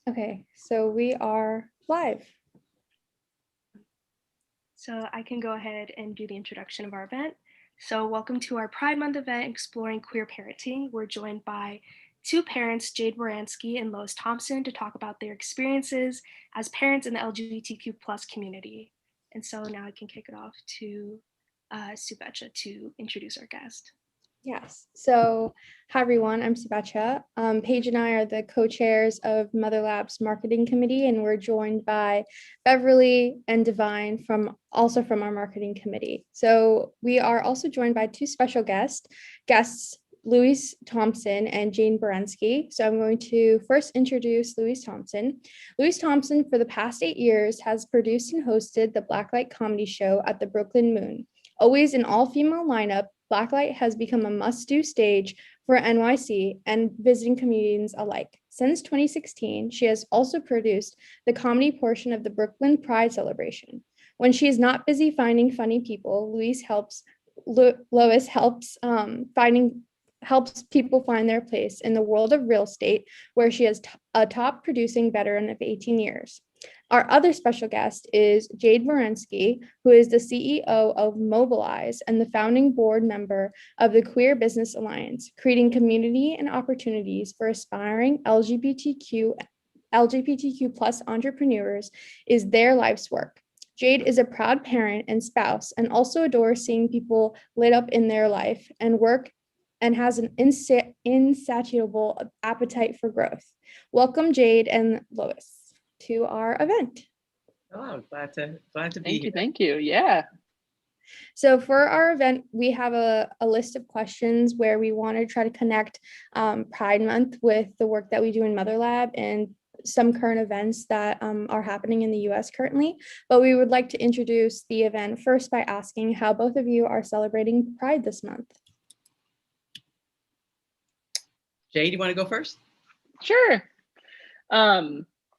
Okay, so we are live. So I can go ahead and do the introduction of our event. So welcome to our Pride Month event, Exploring Queer Parenting. We're joined by two parents, Jade Baranski and Lois Thompson, to talk about their experiences as parents in the LGBTQ plus community. And so now I can kick it off to Subecha to introduce our guest. Yes. So, hi everyone. I'm Subecha. Paige and I are the co-chairs of Mother Lab's marketing committee, and we're joined by Beverly and Divine from our marketing committee. So we are also joined by two special guests Lois Thompson and Jade Baranski. So I'm going to first introduce Lois Thompson. Lois Thompson, for the past 8 years, has produced and hosted the Blacklight comedy show at the Brooklyn Moon. Always an all-female lineup, Blacklight has become a must-do stage for NYC and visiting comedians alike. Since 2016, she has also produced the comedy portion of the Brooklyn Pride celebration. When she is not busy finding funny people, Lois helps people find their place in the world of real estate, where she is a top producing veteran of 18 years. Our other special guest is Jade Baranski, who is the CEO of Mobilize and the founding board member of the Queer Business Alliance, creating community and opportunities for aspiring LGBTQ plus entrepreneurs is their life's work. Jade is a proud parent and spouse and also adores seeing people lit up in their life and work and has an insatiable appetite for growth. Welcome, Jade and Lois, to our event. Oh, glad to be here. Thank you. Yeah. So for our event, we have a list of questions where we want to try to connect Pride Month with the work that we do in Mother Lab and some current events that are happening in the US currently. But we would like to introduce the event first by asking how both of you are celebrating Pride this month. Jade, you want to go first? Sure.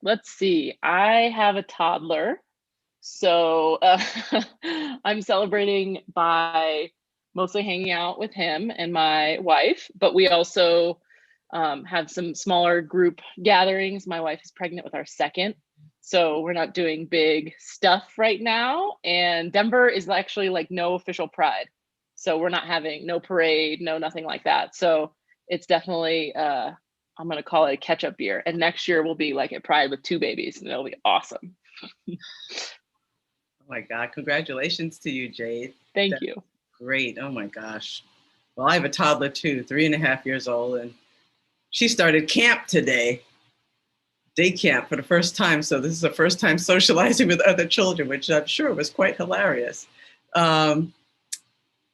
Let's see. I have a toddler, so I'm celebrating by mostly hanging out with him and my wife, but we also have some smaller group gatherings. My wife is pregnant with our second, so we're not doing big stuff right now. And Denver is actually like no official Pride, so we're not having no parade, no nothing like that. So it's definitely I'm gonna call it a catch-up year, and next year we'll be like at Pride with 2 babies, and it'll be awesome. Oh my God! Congratulations to you, Jade. Thank you. Great. Oh my gosh. Well, I have a toddler too, 3.5 years old, and she started camp today, day camp for the first time. So this is the first time socializing with other children, which I'm sure was quite hilarious.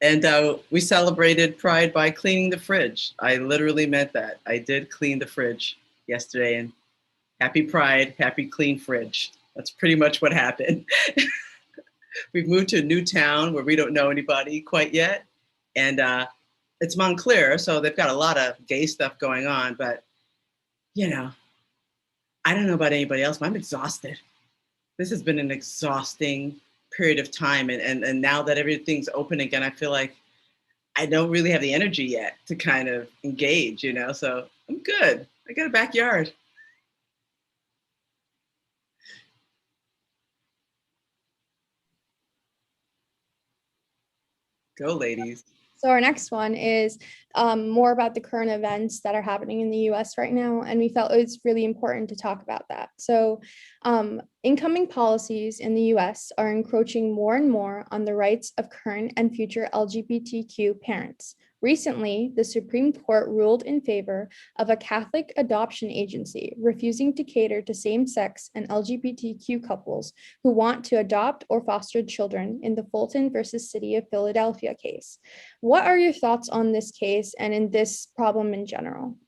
And we celebrated Pride by cleaning the fridge. I literally meant that. I did clean the fridge yesterday, and happy Pride, happy clean fridge. That's pretty much what happened. We've moved to a new town where we don't know anybody quite yet. And it's Montclair, so they've got a lot of gay stuff going on. But, you know, I don't know about anybody else, but I'm exhausted. This has been an exhausting period of time. And now that everything's open again, I feel like I don't really have the energy yet to kind of engage, you know, so I'm good. I got a backyard. Go, ladies. So our next one is more about the current events that are happening in the US right now, and we felt it's really important to talk about that. So incoming policies in the US are encroaching more and more on the rights of current and future LGBTQ parents. Recently, the Supreme Court ruled in favor of a Catholic adoption agency refusing to cater to same-sex and LGBTQ couples who want to adopt or foster children in the Fulton versus City of Philadelphia case. What are your thoughts on this case and in this problem in general?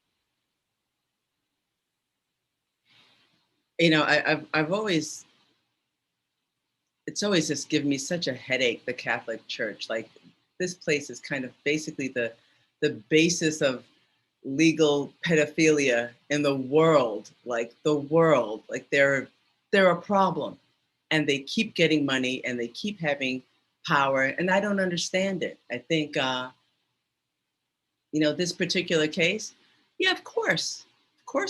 You know, I've always, it's always just given me such a headache, the Catholic Church. Like, this place is kind of basically the basis of legal pedophilia in the world, like they're a problem, and they keep getting money and they keep having power, and I don't understand it. I think, you know, this particular case, yeah, of course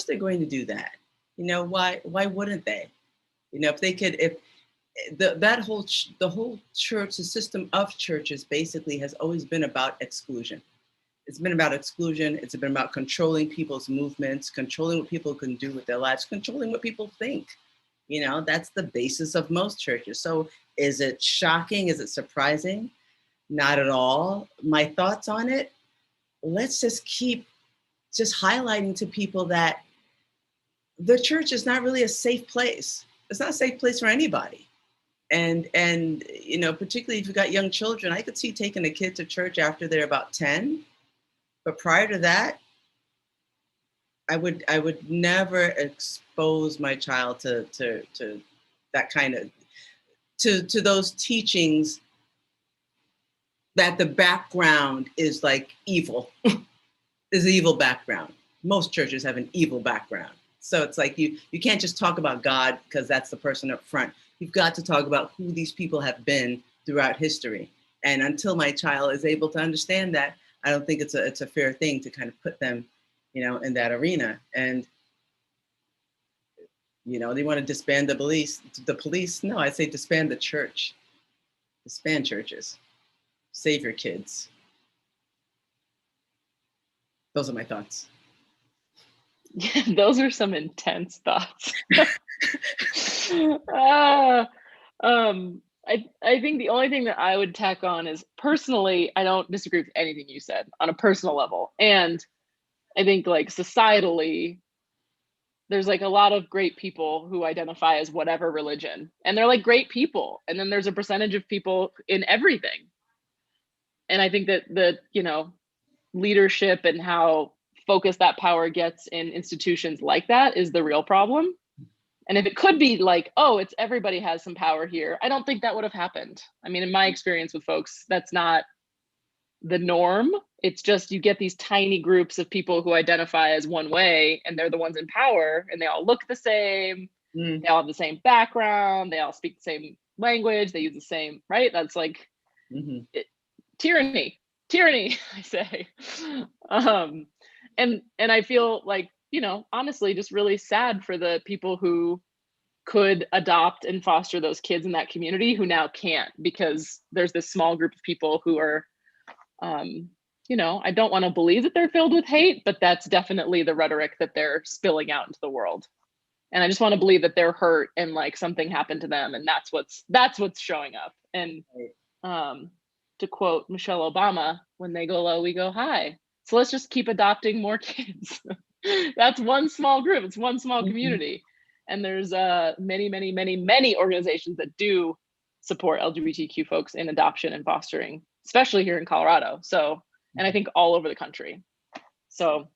they're going to do that. Why wouldn't they? If they could, if the whole church, the system of churches basically has always been about exclusion. It's been about exclusion. It's been about controlling people's movements, controlling what people can do with their lives, controlling what people think. That's the basis of most churches. So is it shocking? Is it surprising? Not at all. My thoughts on it, let's just keep just highlighting to people that the church is not really a safe place. It's not a safe place for anybody. And particularly if you've got young children, I could see taking a kid to church after they're about 10. But prior to that, I would never expose my child to that kind of to those teachings that the background is like evil. Is an evil background. Most churches have an evil background. So it's like you can't just talk about God because that's the person up front. You've got to talk about who these people have been throughout history. And until my child is able to understand that, I don't think it's a fair thing to kind of put them, in that arena. And they want to disband the police. No, I say disband the church. Disband churches. Save your kids. Those are my thoughts. Yeah, those are some intense thoughts. I think the only thing that I would tack on is, personally, I don't disagree with anything you said on a personal level. And I think, like, societally, there's like a lot of great people who identify as whatever religion, and they're like great people. And then there's a percentage of people in everything. And I think that the, leadership and how focused that power gets in institutions like that is the real problem. And if it could be like, oh, it's everybody has some power here, I don't think that would have happened. I mean, in my experience with folks, that's not the norm. It's just you get these tiny groups of people who identify as one way, and they're the ones in power, and they all look the same. They all have the same background. They all speak the same language. They use the same, right? That's like tyranny, I say. And I feel like, honestly, just really sad for the people who could adopt and foster those kids in that community who now can't, because there's this small group of people who are, I don't want to believe that they're filled with hate, but that's definitely the rhetoric that they're spilling out into the world. And I just want to believe that they're hurt and like something happened to them, and that's what's showing up. And to quote Michelle Obama, when they go low, we go high. So let's just keep adopting more kids. That's one small group. It's one small community. And there's many, many, many, many organizations that do support LGBTQ folks in adoption and fostering, especially here in Colorado. So, and I think all over the country. So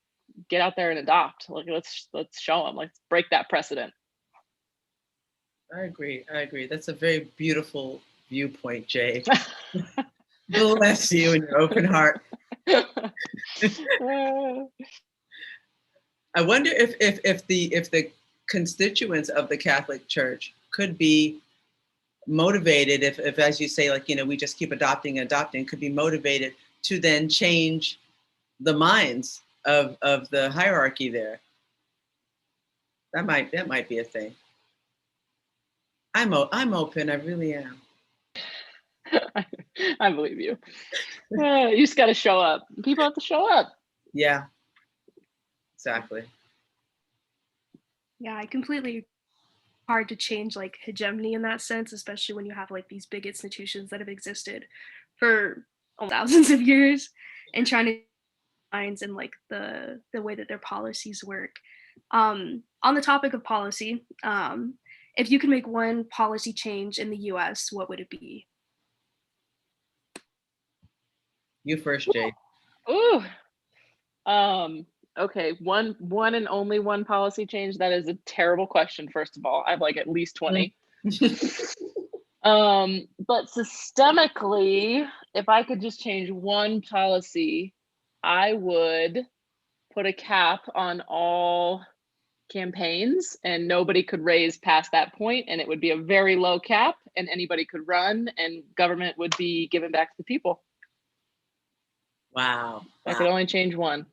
get out there and adopt. Like, let's show them. Let's break that precedent. I agree. That's a very beautiful viewpoint, Jay. Bless you and your open heart. I wonder if the constituents of the Catholic Church could be motivated, if as you say, like, we just keep adopting, could be motivated to then change the minds of the hierarchy there. That might be a thing. I'm open. I really am. I believe you. You just got to show up. People have to show up. Yeah, exactly. Yeah, I completely hard to change like hegemony in that sense, especially when you have like these big institutions that have existed for thousands of years and trying to minds and like the way that their policies work. On the topic of policy, if you could make one policy change in the US, what would it be? You first, Jay. Ooh. Okay, one and only one policy change. That is a terrible question. First of all, I have like at least 20. But systemically, if I could just change one policy, I would put a cap on all campaigns, and nobody could raise past that point, and it would be a very low cap, and anybody could run, and government would be given back to the people. Wow. I could only change one.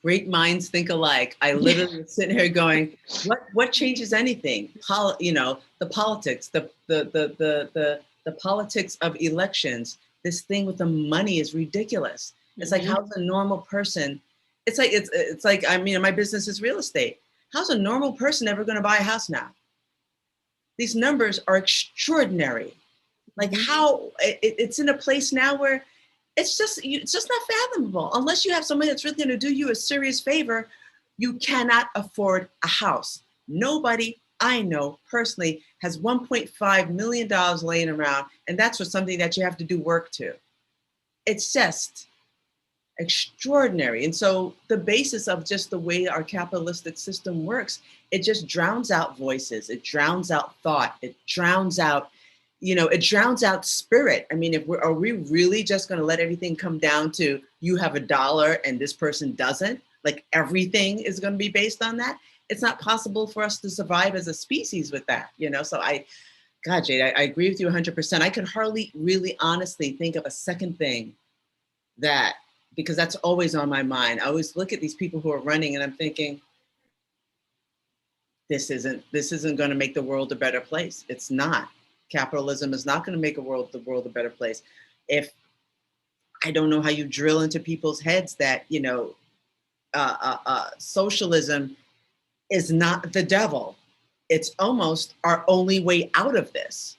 Great minds think alike. I literally was sitting here going, what changes anything? The politics, the politics of elections. This thing with the money is ridiculous. It's like, how's a normal person? It's like, I mean, my business is real estate. How's a normal person ever going to buy a house now? These numbers are extraordinary. Like how it's in a place now where it's just not fathomable. Unless you have somebody that's really going to do you a serious favor, you cannot afford a house. Nobody I know personally has $1.5 million laying around, and that's for something that you have to do work to. It's just extraordinary. And so the basis of just the way our capitalistic system works, it just drowns out voices. It drowns out thought. It drowns out, it drowns out spirit. I mean, are we really just going to let everything come down to you have $1 and this person doesn't? Like everything is going to be based on that? It's not possible for us to survive as a species with that, So God, Jade, I agree with you 100%. I could hardly really honestly think of a second thing because that's always on my mind. I always look at these people who are running and I'm thinking, this isn't going to make the world a better place. It's not. Capitalism is not going to make the world a better place. If I don't know how you drill into people's heads that, socialism is not the devil. It's almost our only way out of this.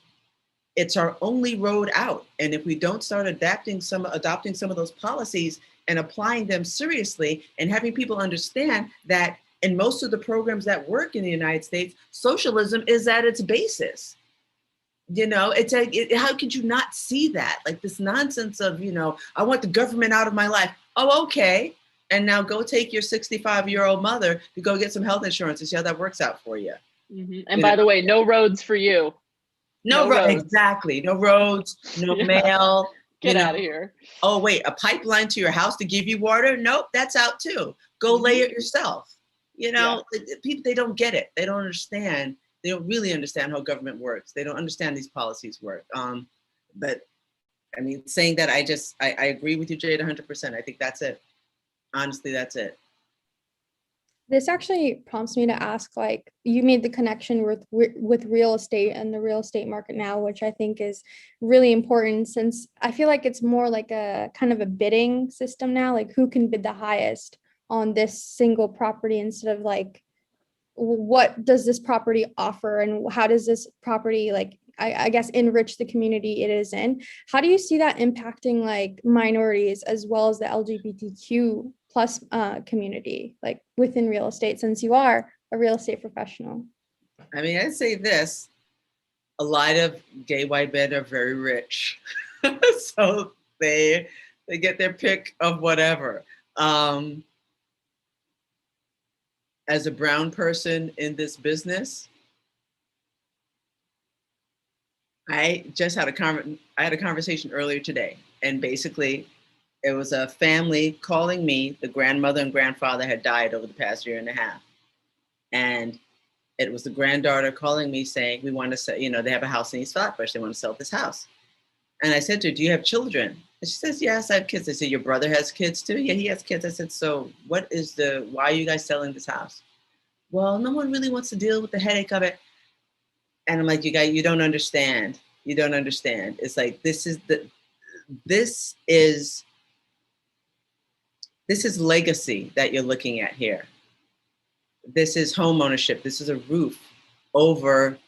It's our only road out. And if we don't start adopting some of those policies and applying them seriously and having people understand that in most of the programs that work in the United States, socialism is at its basis. How could you not see that? Like this nonsense of, I want the government out of my life. Oh, okay. And now go take your 65-year-old mother to go get some health insurance and see how that works out for you. And by the way, no roads for you. No roads. Exactly. No roads, no mail. Get out of here. Oh, wait, a pipeline to your house to give you water? Nope, that's out too. Go lay it yourself. People, they don't get it. They don't understand. They don't really understand how government works. They don't understand these policies work. But I mean, saying that, I agree with you, Jade, 100%. I think that's it. Honestly, that's it. This actually prompts me to ask, like, you made the connection with real estate and the real estate market now, which I think is really important, since I feel like it's more like a kind of a bidding system now, like who can bid the highest on this single property instead of like, what does this property offer and how does this property, like, I guess, enrich the community it is in. How do you see that impacting like minorities as well as the LGBTQ plus community, like within real estate, since you are a real estate professional? I mean, I'd say this, a lot of gay white men are very rich. So they get their pick of whatever. As a brown person in this business, I had a conversation earlier today, and basically it was a family calling me. The grandmother and grandfather had died over the past year and a half. And it was the granddaughter calling me saying, we want to sell, they have a house in East Flatbush. They want to sell this house. And I said to her, do you have children? And she says, yes, I have kids. I said, your brother has kids too? Yeah, he has kids. I said, so why are you guys selling this house? Well, no one really wants to deal with the headache of it. And I'm like, you don't understand. You don't understand. It's like, this is legacy that you're looking at here. This is home ownership. This is a roof over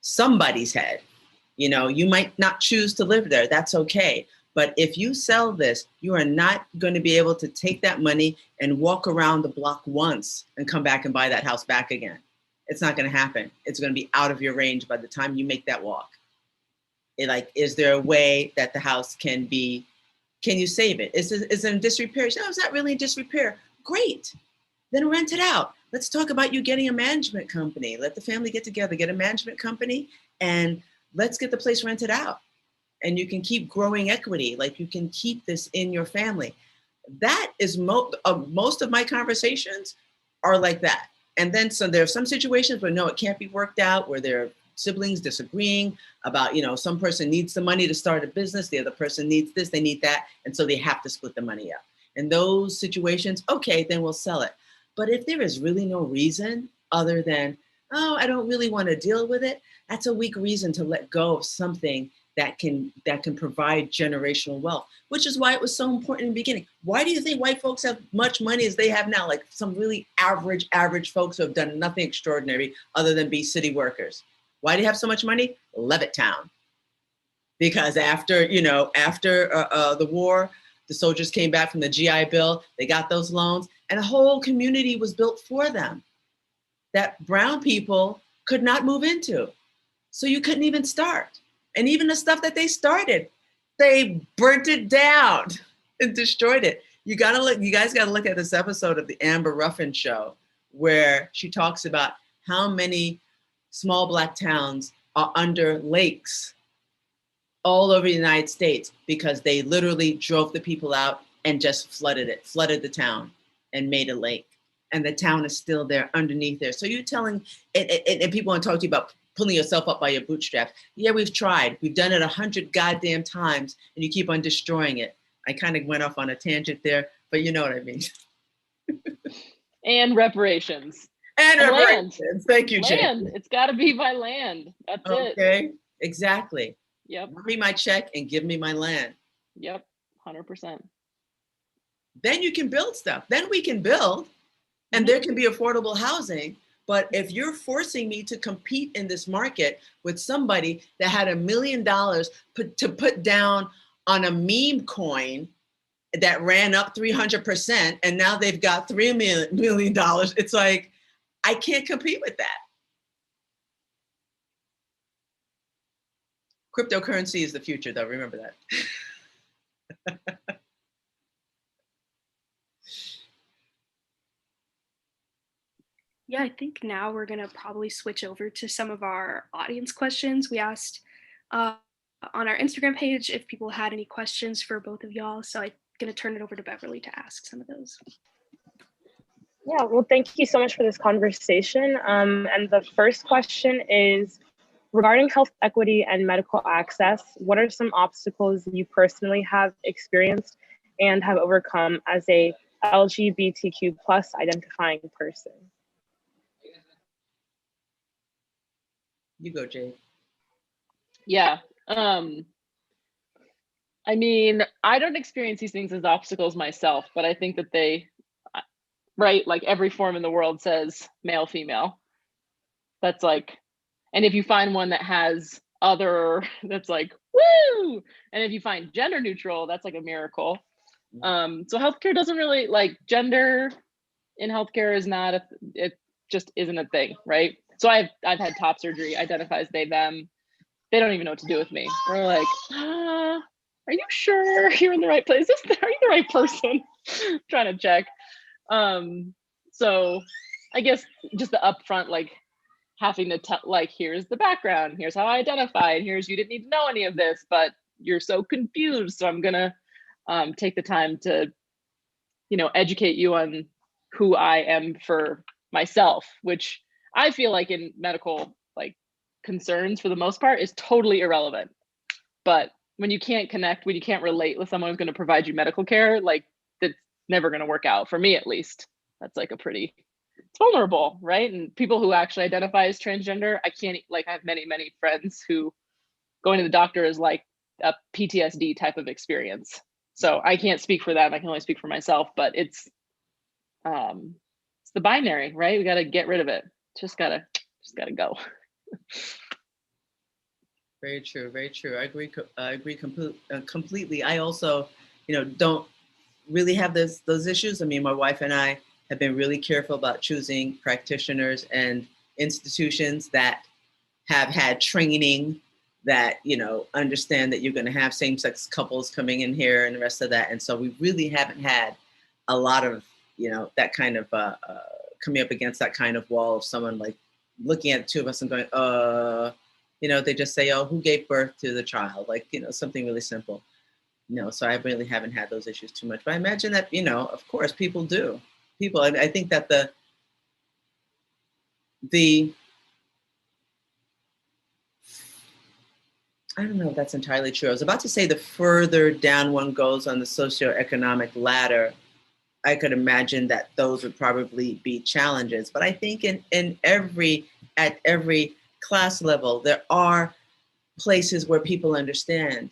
somebody's head. You might not choose to live there. That's okay. But if you sell this, you are not going to be able to take that money and walk around the block once and come back and buy that house back again. It's not going to happen. It's going to be out of your range by the time you make that walk. Is there a way that the house can you save it? Is it in disrepair? No, it's not really in disrepair. Great. Then rent it out. Let's talk about you getting a management company. Let the family get together, get a management company, and let's get the place rented out. And you can keep growing equity. Like, you can keep this in your family. That is most of my conversations are like that. And then there are some situations where no, it can't be worked out, where there are siblings disagreeing about, some person needs the money to start a business, the other person needs this, they need that. And so they have to split the money up. In those situations, okay, then we'll sell it. But if there is really no reason other than, oh, I don't really want to deal with it, that's a weak reason to let go of something that can provide generational wealth, which is why it was so important in the beginning. Why do you think white folks have much money as they have now? Like some really average folks who have done nothing extraordinary other than be city workers. Why do you have so much money? Levittown. Because after the war, the soldiers came back from the GI Bill, they got those loans, and a whole community was built for them that brown people could not move into. So you couldn't even start. And even the stuff that they started, they burnt it down and destroyed it. You guys gotta look at this episode of the Amber Ruffin show where she talks about how many small Black towns are under lakes all over the United States because they literally drove the people out and just flooded the town and made a lake. And the town is still there underneath there. So you're telling, and people want to talk to you about pulling yourself up by your bootstraps. Yeah, we've tried. We've done it 100 goddamn times and you keep on destroying it. I kind of went off on a tangent there, but you know what I mean. And reparations. And reparations. Land. Thank you, Land. Jane. It's got to be by land. That's it. Okay, exactly. Yep. Give me my check and give me my land. Yep, 100%. Then you can build stuff. Then we can build and there can be affordable housing. But if you're forcing me to compete in this market with somebody that had $1 million to put down on a meme coin that ran up 300%, and now they've got $3 million, it's like, I can't compete with that. Cryptocurrency is the future, though. Remember that. Yeah, I think now we're going to probably switch over to some of our audience questions. We asked on our Instagram page if people had any questions for both of y'all. So I'm going to turn it over to Beverly to ask some of those. Yeah, well, thank you so much for this conversation. And the first question is, regarding health equity and medical access, what are some obstacles you personally have experienced and have overcome as a LGBTQ plus identifying person? You go, Jade. Yeah. I mean, I don't experience these things as obstacles myself, but I think that they, right, like every form in the world says male, female. That's like, and if you find one that has other, that's like, woo! And if you find gender neutral, that's like a miracle. So healthcare doesn't really, like, gender in healthcare is not, it just isn't a thing, right? So I've had top surgery, identifies they, them. They don't even know what to do with me. They're like, are you sure you're in the right place? Are you the right person? Trying to check. So I guess just the upfront, like having to tell, like, here's the background, here's how I identify, and here's, you didn't need to know any of this, but you're so confused. So I'm gonna take the time to, educate you on who I am for myself, which I feel like in medical, like, concerns for the most part is totally irrelevant. But when you can't connect, when you can't relate with someone who's going to provide you medical care, like, that's never going to work out, for me at least. That's like it's vulnerable, right? And people who actually identify as transgender, I have many friends who going to the doctor is like a PTSD type of experience. So I can't speak for them, I can only speak for myself, but it's the binary, right? We got to get rid of it. Just gotta go. Very true, very true. I agree completely. I also, don't really have those issues. I mean, my wife and I have been really careful about choosing practitioners and institutions that have had training that, understand that you're going to have same-sex couples coming in here and the rest of that. And so we really haven't had a lot of, that kind of coming up against that kind of wall of someone like looking at the two of us and going, they just say, oh, who gave birth to the child? Like, something really simple. So I really haven't had those issues too much. But I imagine that, of course, people do. I think that I don't know if that's entirely true. I was about to say the further down one goes on the socioeconomic ladder, I could imagine that those would probably be challenges. But I think at every class level, there are places where people understand,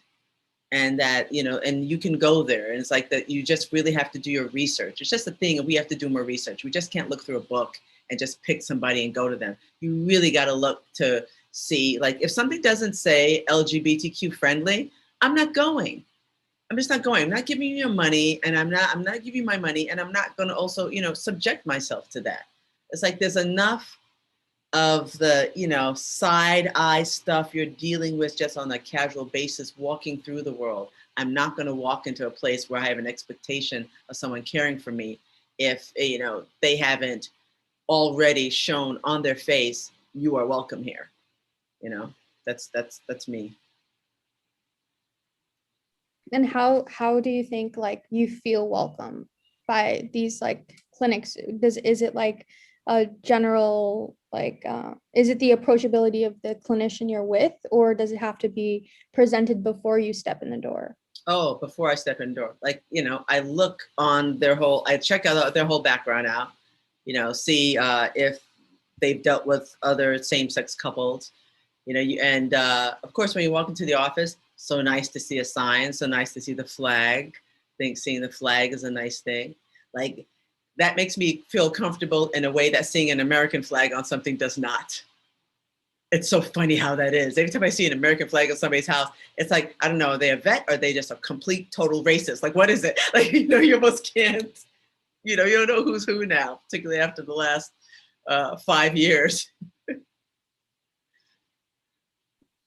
and that, and you can go there. And it's like that you just really have to do your research. It's just a thing, and we have to do more research. We just can't look through a book and just pick somebody and go to them. You really got to look to see, like, if something doesn't say LGBTQ friendly, I'm not going. I'm just not going. I'm not giving you your money, and I'm not giving you my money, and I'm not going to also, subject myself to that. It's like there's enough of the, side eye stuff you're dealing with just on a casual basis walking through the world. I'm not going to walk into a place where I have an expectation of someone caring for me if, they haven't already shown on their face, you are welcome here. That's me. And how do you think like you feel welcome by these like clinics? Is it like a general like is it the approachability of the clinician you're with, or does it have to be presented before you step in the door? Oh, before I step in the door, like, I look on I check out their whole background out, see if they've dealt with other same-sex couples, and of course, when you walk into the office, so nice to see a sign, so nice to see the flag. I think seeing the flag is a nice thing. Like, that makes me feel comfortable in a way that seeing an American flag on something does not. It's so funny how that is. Every time I see an American flag on somebody's house, it's like, I don't know, are they a vet or are they just a complete total racist? Like, what is it? Like, you almost can't, you don't know who's who now, particularly after the last 5 years.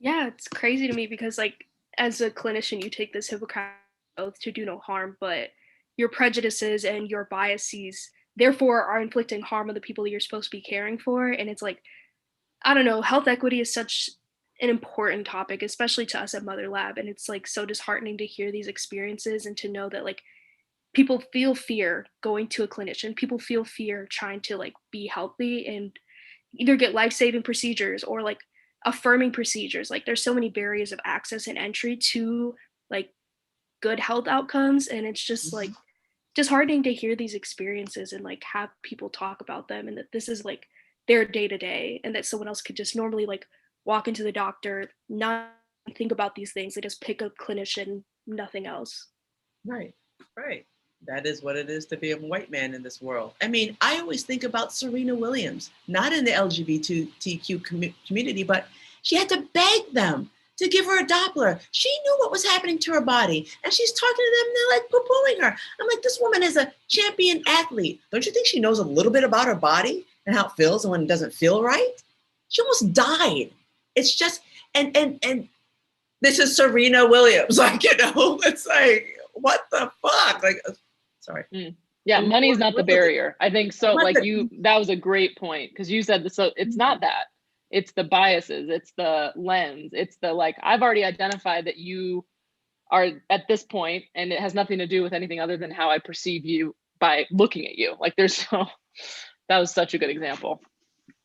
Yeah, it's crazy to me because, like, as a clinician, you take this Hippocratic oath to do no harm, but your prejudices and your biases, therefore, are inflicting harm on the people that you're supposed to be caring for. And it's like, I don't know, health equity is such an important topic, especially to us at Mother Lab. And it's like so disheartening to hear these experiences and to know that, like, people feel fear going to a clinician. People feel fear trying to, like, be healthy and either get life-saving procedures or like affirming procedures. Like, there's so many barriers of access and entry to like good health outcomes, and it's just like disheartening to hear these experiences and like have people talk about them, and that this is like their day to day, and that someone else could just normally like walk into the doctor, not think about these things. They just pick a clinician, nothing else. Right. That is what it is to be a white man in this world. I mean, I always think about Serena Williams, not in the LGBTQ community, but she had to beg them to give her a Doppler. She knew what was happening to her body, and she's talking to them, and they're like poo-pooing her. I'm like, this woman is a champion athlete. Don't you think she knows a little bit about her body and how it feels and when it doesn't feel right? She almost died. It's just, and this is Serena Williams. Like, it's like, what the fuck? Like, sorry. Yeah, money is not the barrier. I think so. Like that was a great point, because you said this. So it's not that. It's the biases. It's the lens. It's the, like, I've already identified that you are at this point, and it has nothing to do with anything other than how I perceive you by looking at you. Like, that was such a good example.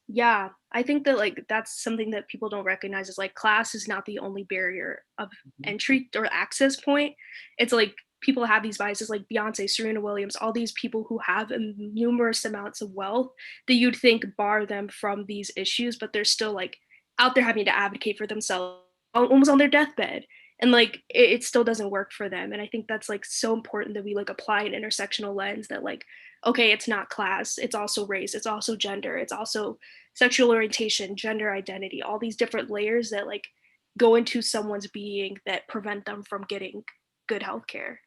Yeah, I think that like that's something that people don't recognize, is like class is not the only barrier of entry or access point. It's like people have these biases, like Beyonce, Serena Williams, all these people who have numerous amounts of wealth that you'd think bar them from these issues, but they're still like out there having to advocate for themselves almost on their deathbed. And like it still doesn't work for them. And I think that's like so important that we like apply an intersectional lens that, like, okay, it's not class, it's also race, it's also gender, it's also sexual orientation, gender identity, all these different layers that like go into someone's being that prevent them from getting good health care.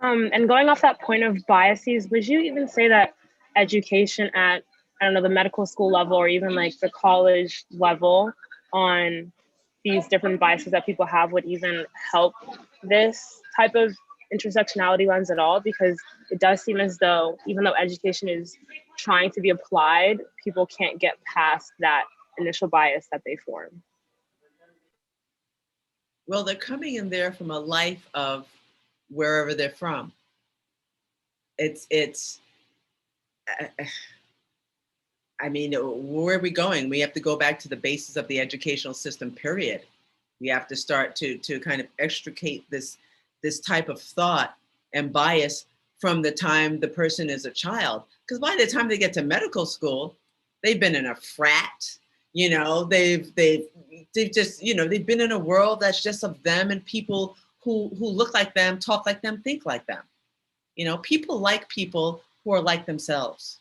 And going off that point of biases, would you even say that education at, I don't know, the medical school level or even like the college level on these different biases that people have would even help this type of intersectionality lens at all? Because it does seem as though, even though education is trying to be applied, people can't get past that initial bias that they form. Well, they're coming in there from a life of wherever they're from. I mean, where are we going? We have to go back to the basis of the educational system, period. We have to start to kind of extricate this type of thought and bias from the time the person is a child. Because by the time they get to medical school, they've been in a frat, you know, they've just, you know, they've been in a world that's just of them and people who look like them, talk like them, think like them. You know, people like people who are like themselves.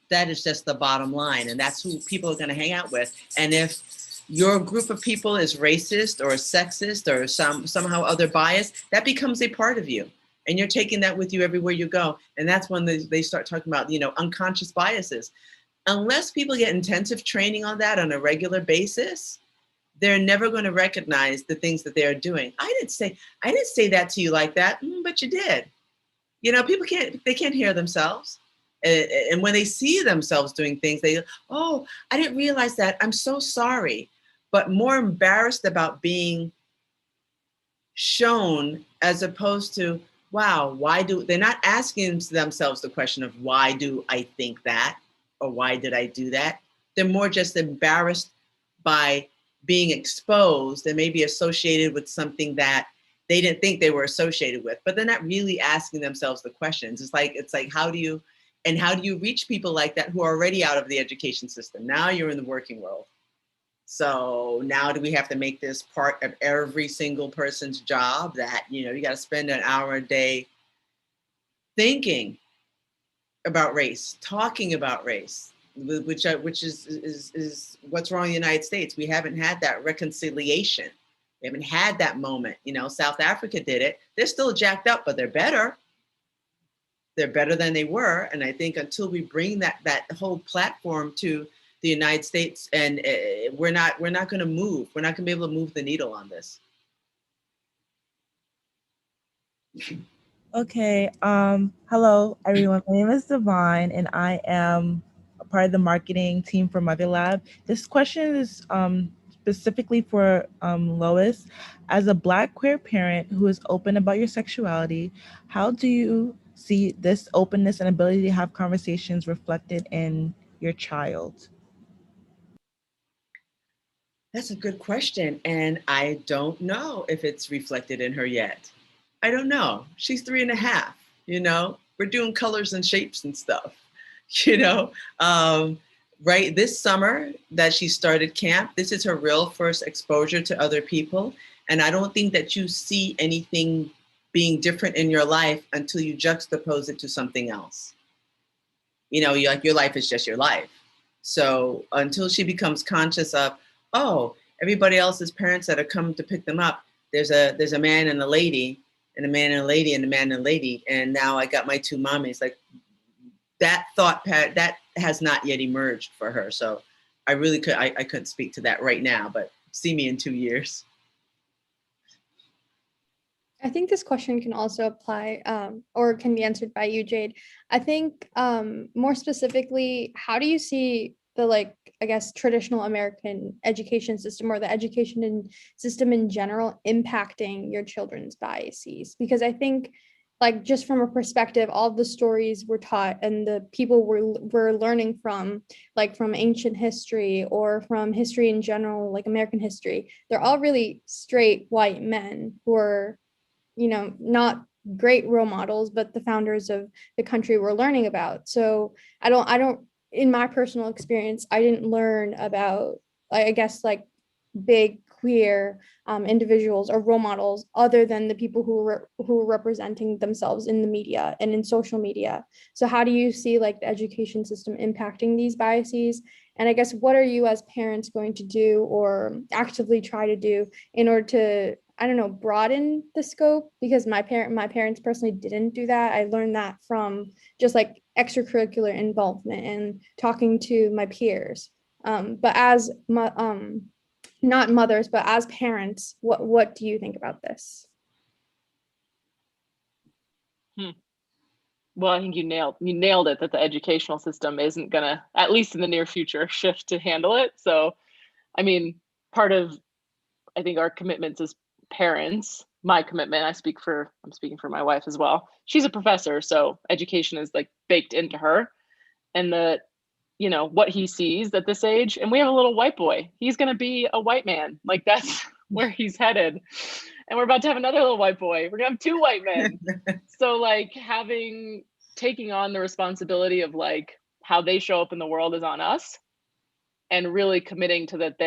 That is just the bottom line. And that's who people are going to hang out with. And if your group of people is racist or sexist or somehow other bias, that becomes a part of you. And you're taking that with you everywhere you go. And that's when they start talking about, you know, unconscious biases. Unless people get intensive training on that on a regular basis, they're never going to recognize the things that they're doing. I didn't say that to you like that, but you did. You know, people can't hear themselves. And when they see themselves doing things, they, oh, I didn't realize that. I'm so sorry. But more embarrassed about being shown as opposed to, wow, they're not asking themselves the question of why do I think that? Or why did I do that? They're more just embarrassed by being exposed and maybe associated with something that they didn't think they were associated with, but they're not really asking themselves the questions. It's like, how do you reach people like that who are already out of the education system? Now you're in the working world. So now do we have to make this part of every single person's job that, you know, you got to spend an hour a day thinking about race, talking about race, which is what's wrong in the United States. We haven't had that reconciliation. We haven't had that moment. You know, South Africa did it. They're still jacked up, but they're better. They're better than they were. And I think until we bring that whole platform to the United States, and we're not going to move. We're not going to be able to move the needle on this. Okay. Hello, everyone. My name is Divine, and I am a part of the marketing team for Mother Lab. This question is specifically for Lois. As a Black queer parent who is open about your sexuality, how do you see this openness and ability to have conversations reflected in your child? That's a good question. And I don't know if it's reflected in her yet. I don't know. She's 3.5, you know, we're doing colors and shapes and stuff, you know. Right, this summer that she started camp, this is her real first exposure to other people. And I don't think that you see anything being different in your life until you juxtapose it to something else. You know, your life is just your life. So until she becomes conscious of, oh, everybody else's parents that are coming to pick them up, there's a man and a lady, and a man and a lady, and a man and a lady, and now I got my two mommies. Like, that thought that has not yet emerged for her. So I couldn't speak to that right now, but see me in 2 years. I think this question can also apply or can be answered by you, Jade. I think more specifically, how do you see the, like, I guess, traditional American education system or the education system in general impacting your children's biases? Because I think, like, just from a perspective, all the stories we're taught and the people we're learning from, like from ancient history or from history in general, like American history, they're all really straight white men who are, you know, not great role models, but the founders of the country we're learning about. So I don't, in my personal experience, I didn't learn about, I guess, like big queer individuals or role models other than the people who were representing themselves in the media and in social media. So how do you see, like, the education system impacting these biases? And I guess, what are you as parents going to do or actively try to do in order to, I don't know, broaden the scope? Because my parents personally didn't do that. I learned that from just like extracurricular involvement and talking to my peers. But as not mothers, but as parents, what do you think about this? Well, I think you nailed it, that the educational system isn't gonna, at least in the near future, shift to handle it. So, I mean, part of, I think, our commitments as parents, my commitment, I'm speaking for my wife as well. She's a professor, so education is like baked into her, and the, you know, what he sees at this age, and we have a little white boy, he's going to be a white man, like that's where he's headed. and we're about to have another little white boy. We're gonna have 2 white men. So like taking on the responsibility of like how they show up in the world is on us, and really committing to that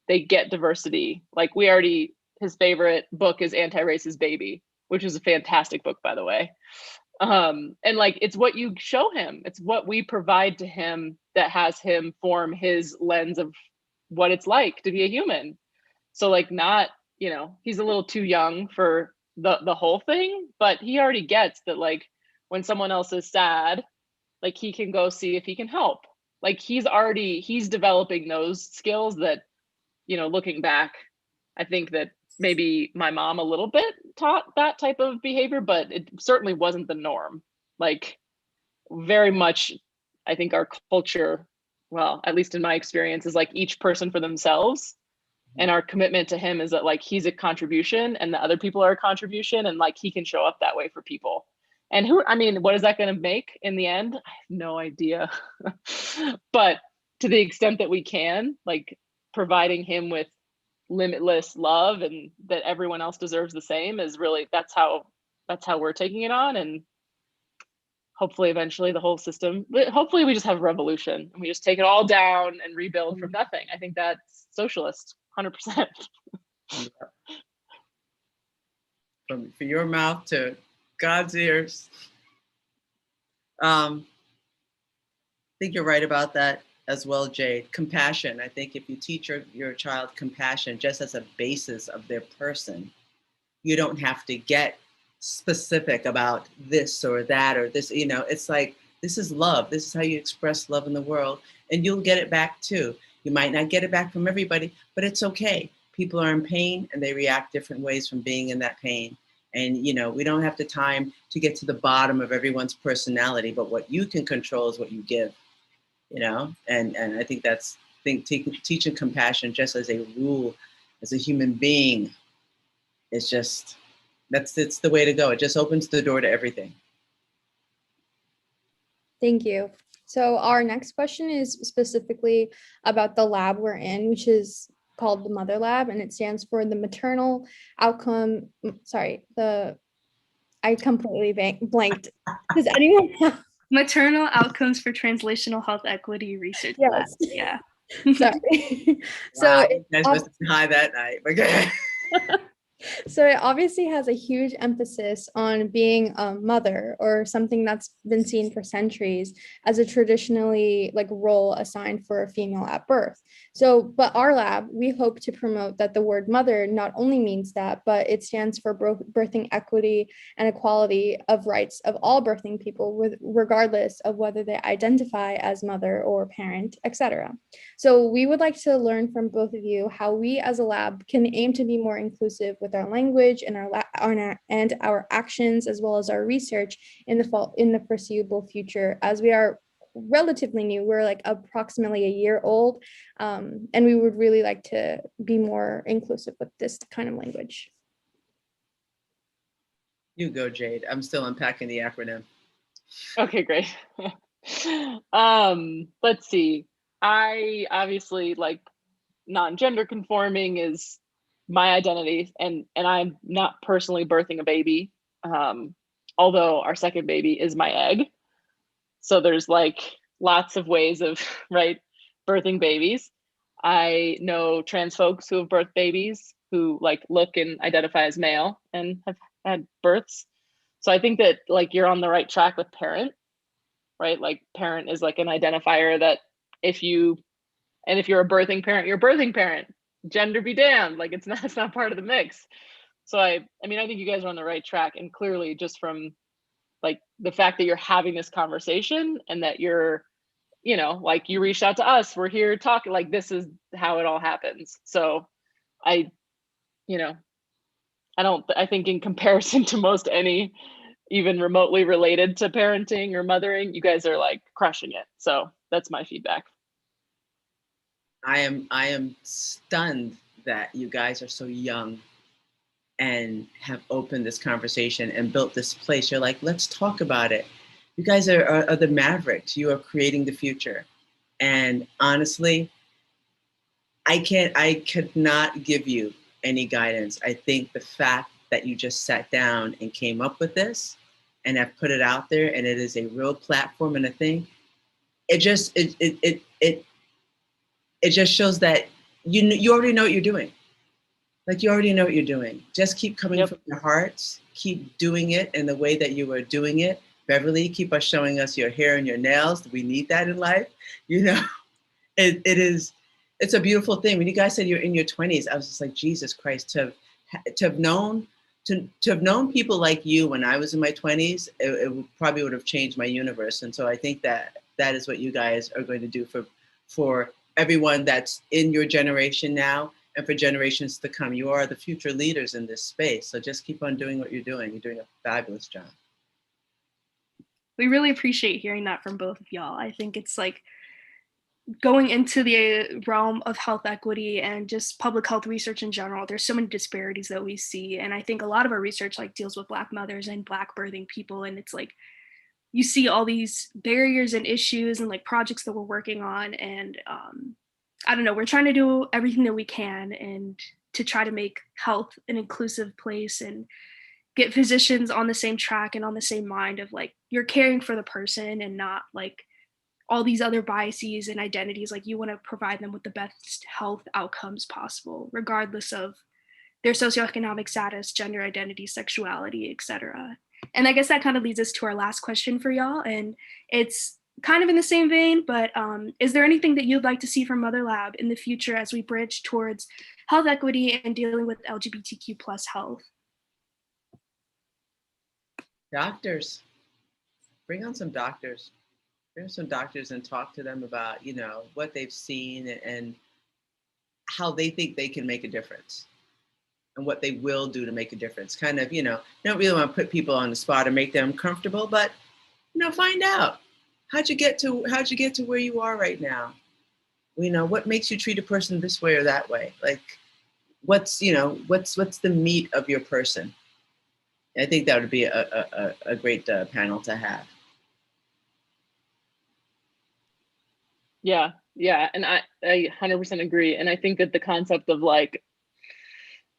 they get diversity. Like his favorite book is Anti-Racist Baby, which is a fantastic book, by the way. And like, it's what you show him. It's what we provide to him that has him form his lens of what it's like to be a human. So like he's a little too young for the whole thing, but he already gets that like when someone else is sad, like he can go see if he can help. Like he's developing those skills that, looking back, I think that maybe my mom a little bit taught that type of behavior, but it certainly wasn't the norm. Like very much, I think our culture, well, at least in my experience, is like each person for themselves. And our commitment to him is that like he's a contribution and the other people are a contribution, and like he can show up that way for people. And what is that going to make in the end? I have no idea. But to the extent that we can, like providing him with limitless love and that everyone else deserves the same is really, that's how we're taking it on. And hopefully eventually the whole system, hopefully we just have a revolution and we just take it all down and rebuild from nothing. I think that's socialist, 100%. From your mouth to God's ears. I think you're right about that as well, Jade. Compassion. I think if you teach your child compassion just as a basis of their person, you don't have to get specific about this or that or this. It's like, this is love. This is how you express love in the world. And you'll get it back too. You might not get it back from everybody, but it's okay. People are in pain and they react different ways from being in that pain. And, we don't have the time to get to the bottom of everyone's personality, but what you can control is what you give, and I think teaching compassion just as a rule, as a human being, it's the way to go. It just opens the door to everything. Thank you. So our next question is specifically about the lab we're in, which is called the Mother Lab, and it stands for the maternal outcome. I completely blanked. Does anyone have? Maternal Outcomes for Translational Health Equity Research Lab. Yes. Yeah. Sorry. Wow, you guys must have been high that night. Okay. So it obviously has a huge emphasis on being a mother, or something that's been seen for centuries as a traditionally role assigned for a female at birth. So, but our lab, we hope to promote that the word mother not only means that, but it stands for birthing equity and equality of rights of all birthing people, regardless of whether they identify as mother or parent, etc. So we would like to learn from both of you how we as a lab can aim to be more inclusive with our language and our actions, as well as our research in the foreseeable future, as we are relatively new. We're approximately a year old, and we would really like to be more inclusive with this kind of language. You go, Jade. I'm still unpacking the acronym. Okay, great. Let's see. I obviously non-gender conforming is my identity, and I'm not personally birthing a baby, although our second baby is my egg. So there's lots of ways of birthing babies. I know trans folks who have birthed babies who look and identify as male and have had births. So I think that you're on the right track with parent, right? Parent is an identifier that if you're a birthing parent, you're a birthing parent. Gender be damned, it's not part of the mix. So I think you guys are on the right track, and clearly just from the fact that you're having this conversation and that you're you reached out to us, we're here talking, this is how it all happens. So I think in comparison to most any even remotely related to parenting or mothering, you guys are crushing it. So that's my feedback. I am stunned that you guys are so young and have opened this conversation and built this place. You're let's talk about it. You guys are the mavericks. You are creating the future. And honestly, I could not give you any guidance. I think the fact that you just sat down and came up with this and have put it out there, and it is a real platform and a thing, it just shows that you already know what you're doing. Like, you already know what you're doing. Just keep coming from your hearts. Keep doing it in the way that you are doing it. Beverly, keep us showing us your hair and your nails. We need that in life. You know, it's a beautiful thing. When you guys said you're in your 20s, I was just like, Jesus Christ, to have known people like you when I was in my 20s, it probably would have changed my universe. And so I think that is what you guys are going to do for everyone that's in your generation now and for generations to come. You are the future leaders in this space. So just keep on doing what you're doing. You're doing a fabulous job. We really appreciate hearing that from both of y'all. I think it's like going into the realm of health equity and just public health research in general, there's so many disparities that we see. And I think a lot of our research like deals with Black mothers and Black birthing people. And it's like, you see all these barriers and issues and like projects that we're working on. And I don't know, we're trying to do everything that we can and to try to make health an inclusive place and get physicians on the same track and on the same mind of like, you're caring for the person and not like all these other biases and identities. Like, you want to provide them with the best health outcomes possible, regardless of their socioeconomic status, gender identity, sexuality, etc. And I guess that kind of leads us to our last question for y'all. And it's kind of in the same vein, but is there anything that you'd like to see from Mother Lab in the future as we bridge towards health equity and dealing with LGBTQ plus health? Doctors, bring on some doctors. Bring some doctors and talk to them about, you know, what they've seen and how they think they can make a difference and what they will do to make a difference. Kind of, you know, don't really want to put people on the spot or make them comfortable, but, you know, find out how'd you get to where you are right now? You know, what makes you treat a person this way or that way? Like, what's the meat of your person? I think that would be a great panel to have. Yeah, and I 100% agree. And I think that the concept of like,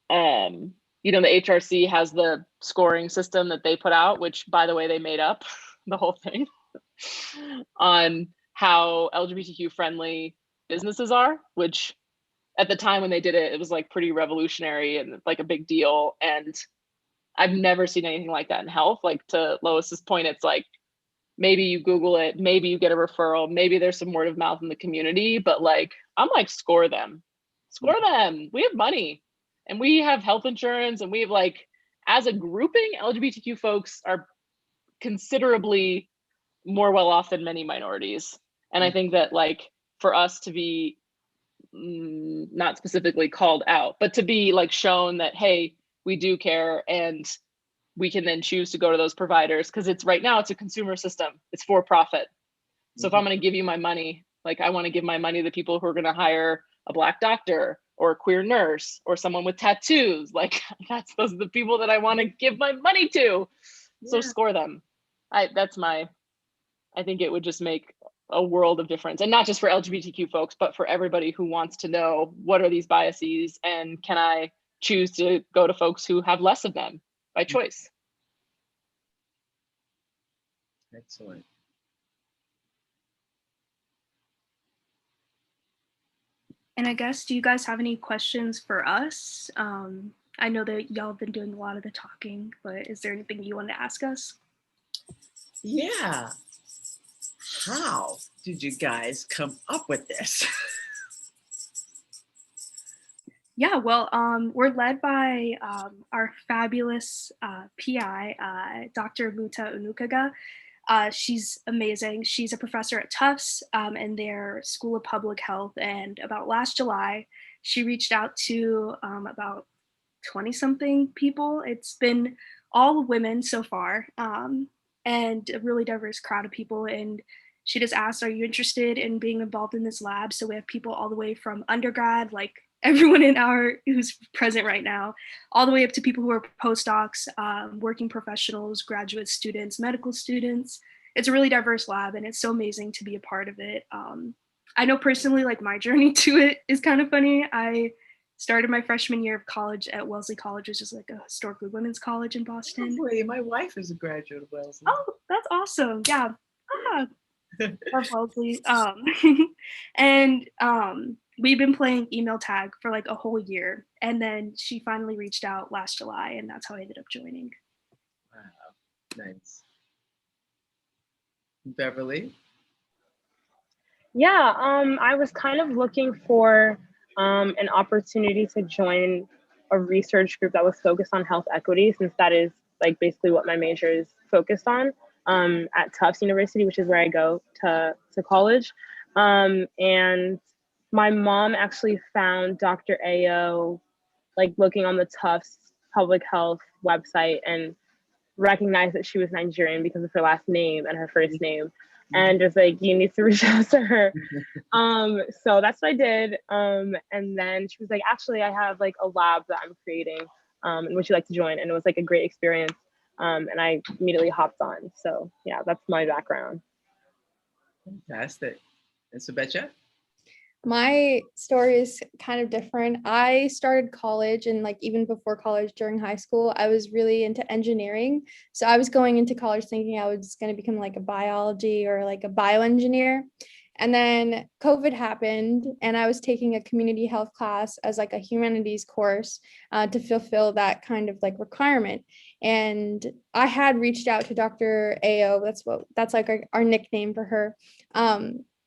you know, the HRC has the scoring system that they put out, which, by the way, they made up the whole thing on how LGBTQ friendly businesses are, which at the time when they did it, it was like pretty revolutionary and like a big deal. And I've never seen anything like that in health. Like, to Lois's point, it's like, maybe you Google it, maybe you get a referral, maybe there's some word of mouth in the community, but like, I'm like, score them. We have money and we have health insurance, and we have like, as a grouping, LGBTQ folks are considerably more well off than many minorities. And I think that like, for us to be not specifically called out, but to be like shown that, hey, we do care, and we can then choose to go to those providers, because it's right now it's a consumer system, it's for profit. So if I'm going to give you my money, like, I want to give my money to the people who are going to hire a Black doctor or a queer nurse or someone with tattoos. Like, those are the people that I want to give my money to. So score them. I think it would just make a world of difference, and not just for LGBTQ folks, but for everybody who wants to know, what are these biases, and can I choose to go to folks who have less of them by choice? Excellent. And I guess, do you guys have any questions for us? I know that y'all have been doing a lot of the talking, but is there anything you want to ask us? Yeah. How did you guys come up with this? Yeah, well, we're led by our fabulous PI, Dr. Muta Unukaga. She's amazing. She's a professor at Tufts in their School of Public Health. And about last July, she reached out to about 20-something people. It's been all women so far, and a really diverse crowd of people. And she just asked, are you interested in being involved in this lab? So we have people all the way from undergrad, like everyone who's present right now, all the way up to people who are postdocs, working professionals, graduate students, medical students. It's a really diverse lab, and it's so amazing to be a part of it. I know personally, like, my journey to it is kind of funny. I Started my freshman year of college at Wellesley College, which is like a historically women's college in Boston. Wait, my wife is a graduate of Wellesley. Oh, that's awesome. Yeah. Ah, love Wellesley. And we've been playing email tag for like a whole year. And then she finally reached out last July, and that's how I ended up joining. Wow, nice. Beverly? Yeah, I was kind of looking for an opportunity to join a research group that was focused on health equity, since that is like basically what my major is focused on at Tufts University, which is where I go to college. And my mom actually found Dr. Ao like looking on the Tufts public health website and recognized that she was Nigerian because of her last name and her first name, and just like, you need to reach out to her. So that's what I did. And then she was like, actually, I have like a lab that I'm creating, and would you like to join? And it was like a great experience. And I immediately hopped on. So yeah, that's my background. Fantastic. And Sabecha? My story is kind of different. I started college, and like even before college, during high school, I was really into engineering. So I was going into college thinking I was going to become like a biology or like a bioengineer. And then COVID happened, and I was taking a community health class as like a humanities course to fulfill that kind of like requirement. And I had reached out to Dr. Ao. That's like our nickname for her.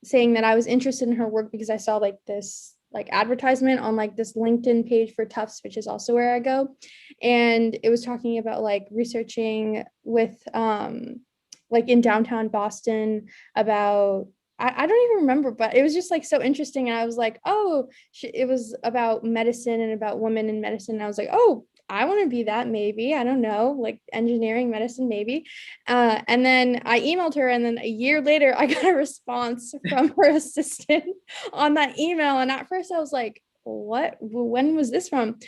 Saying that I was interested in her work because I saw like this like advertisement on like this LinkedIn page for Tufts, which is also where I go. And it was talking about like researching with like in downtown Boston about I don't even remember, but it was just like so interesting. And I was like, oh, it was about medicine and about women in medicine. And I was like, oh, I want to be that, maybe. I don't know, like engineering, medicine, maybe. And then I emailed her, and then a year later, I got a response from her assistant on that email. And at first, I was like, "What? When was this from?"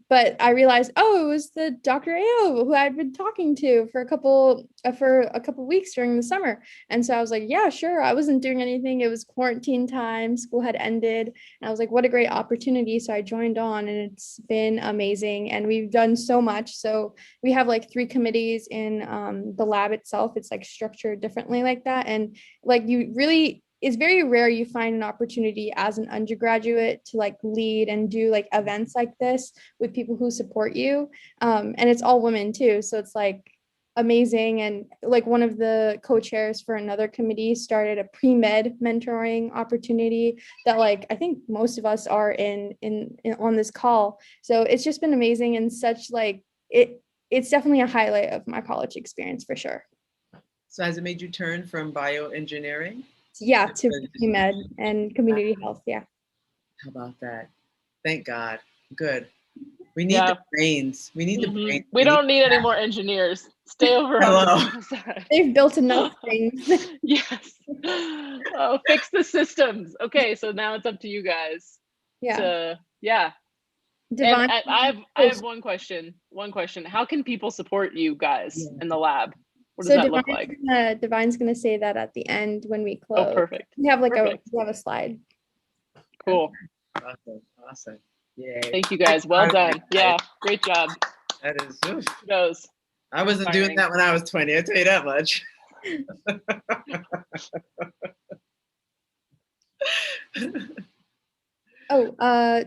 But I realized, oh, it was the Dr. Ao who I'd been talking to for a couple weeks during the summer. And so I was like, yeah, sure. I wasn't doing anything. It was quarantine time. School had ended. And I was like, what a great opportunity. So I joined on, and it's been amazing. And we've done so much. So we have like 3 committees in the lab itself. It's like structured differently like that. And like it's very rare you find an opportunity as an undergraduate to like lead and do like events like this with people who support you. And it's all women too. So it's like amazing. And like one of the co-chairs for another committee started a pre-med mentoring opportunity that like I think most of us are in on this call. So it's just been amazing, and such like it's definitely a highlight of my college experience for sure. So has it made you turn from bioengineering? Yeah, to pre-med and community health. Yeah. How about that? Thank God. Good. We need the brains. We need the brains. We don't need any more engineers. Stay over on the side. They've built enough things. Yes. Oh, fix the systems. Okay, so now it's up to you guys. Yeah. And I have one question. How can people support you guys in the lab? What does that look like? Divine's gonna say that at the end when we close. Oh, perfect. We have a slide. Cool. Awesome. Yay. Thank you guys. Well done. Yeah, great job. That is. Kudos. I wasn't doing that when I was 20. I'll tell you that much.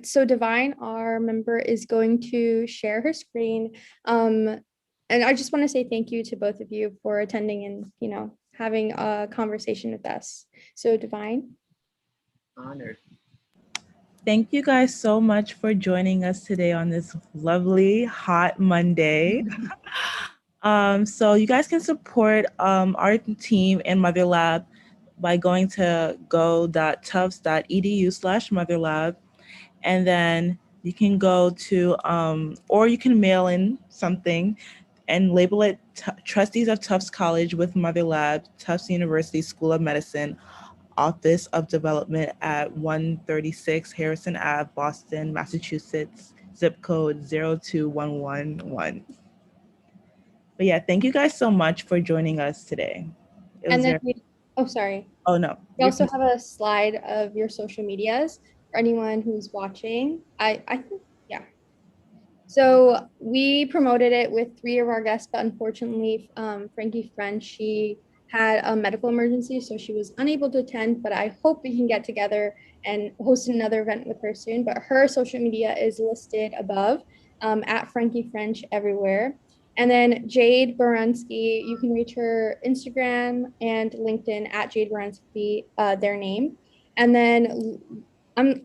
So Divine, our member, is going to share her screen. And I just want to say thank you to both of you for attending and, having a conversation with us. So Divine. Honored. Thank you guys so much for joining us today on this lovely hot Monday. So you guys can support our team in Mother Lab by going to go.tufts.edu/motherlab. And then you can go to, or you can mail in something and label it Trustees of Tufts College with Mother Lab, Tufts University School of Medicine, Office of Development at 136 Harrison Ave, Boston, Massachusetts, zip code 02111. But yeah, thank you guys so much for joining us today. And then sorry. Oh no. We also have a slide of your social medias. for anyone who's watching. I think, yeah. So we promoted it with 3 of our guests, but unfortunately, Franqi French, she had a medical emergency, so she was unable to attend, but I hope we can get together and host another event with her soon. But her social media is listed above, at Franqi French everywhere. And then Jade Baranski, you can reach her Instagram and LinkedIn at Jade Baranski, their name. And then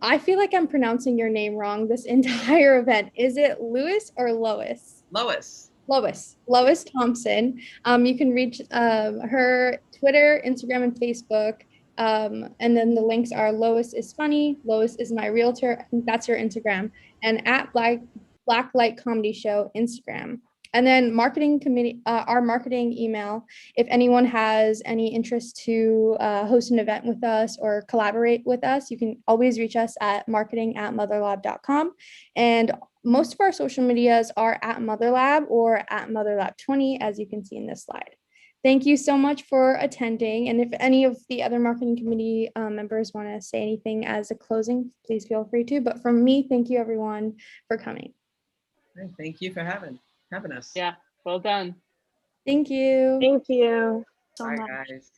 I feel like I'm pronouncing your name wrong this entire event. Is it Lewis or Lois? Lois. Lois Thompson. You can reach her Twitter, Instagram, and Facebook. And then the links are Lois is funny, Lois is my realtor. I think that's your Instagram, and at Blacklight Comedy Show Instagram. And then marketing committee, our marketing email. If anyone has any interest to host an event with us or collaborate with us, you can always reach us at marketing@motherlab.com. And most of our social medias are at MotherLab or at MotherLab20, as you can see in this slide. Thank you so much for attending. And if any of the other marketing committee members want to say anything as a closing, please feel free to. But from me, thank you everyone for coming. Thank you for having us. Yeah, well done. Thank you. Thank you. So Bye, much. guys.